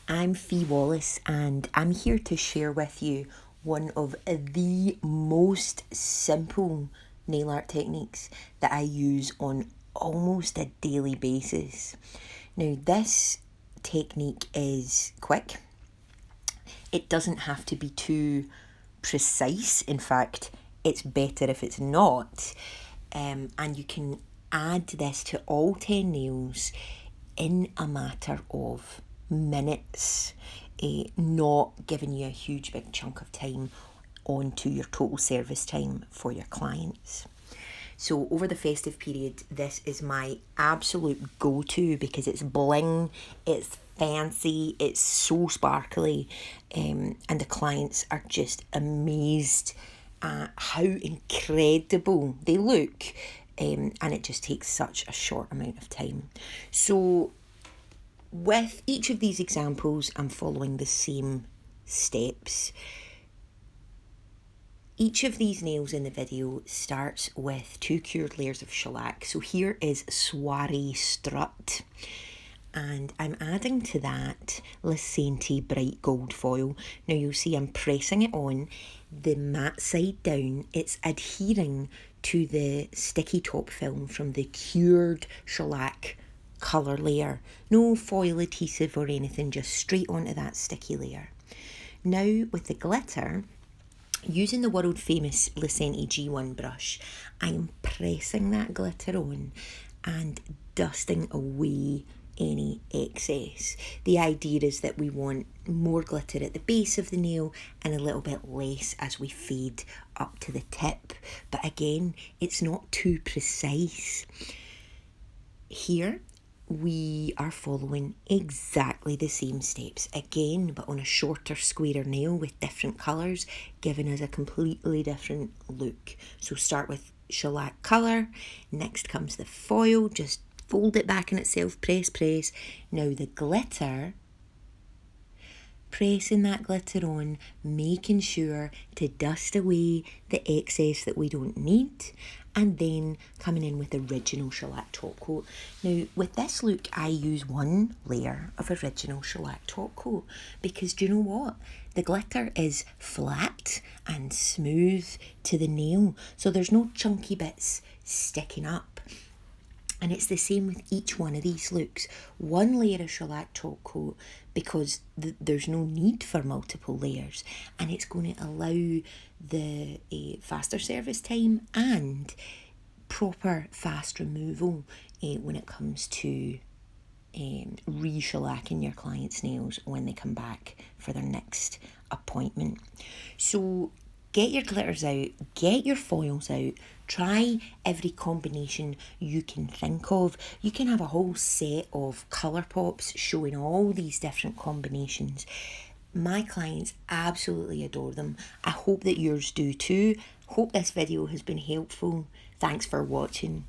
I'm Fee Wallace and I'm here to share with you one of the most simple nail art techniques that I use on almost a daily basis. Now this technique is quick. It doesn't have to be too precise. In fact, it's better if it's not. And you can add this to all 10 nails in a matter of minutes, not giving you a huge big chunk of time onto your total service time for your clients. So over the festive period, this is my absolute go-to because it's bling, it's fancy, it's so sparkly, and the clients are just amazed at how incredible they look, and it just takes such a short amount of time. So with each of these examples, I'm following the same steps. Each of these nails in the video starts with 2 cured layers of shellac. So here is SOIRÉE STRUT. And I'm adding to that Lecenté bright gold foil. Now you'll see I'm pressing it on the matte side down. It's adhering to the sticky top film from the cured shellac colour layer. No foil adhesive or anything, just straight onto that sticky layer. Now with the glitter, using the world famous Lecenté G1 brush, I'm pressing that glitter on and dusting away any excess. The idea is that we want more glitter at the base of the nail and a little bit less as we fade up to the tip. But again, it's not too precise. Here, we are following exactly the same steps again, but on a shorter, squarer nail with different colours, giving us a completely different look. So start with shellac colour, next comes the foil, just fold it back in itself, press. Now the glitter, pressing that glitter on, making sure to dust away the excess that we don't need, and then coming in with original shellac top coat. Now with this look, I use 1 layer of original shellac top coat because do you know what? The glitter is flat and smooth to the nail, so there's no chunky bits sticking up. And it's the same with each one of these looks. 1 layer of shellac top coat because there's no need for multiple layers, and it's going to allow the faster service time and proper fast removal when it comes to re-shellacking your clients' nails when they come back for their next appointment. So get your glitters out, get your foils out, try every combination you can think of. You can have a whole set of colour pops showing all these different combinations. My clients absolutely adore them. I hope that yours do too. Hope this video has been helpful. Thanks for watching.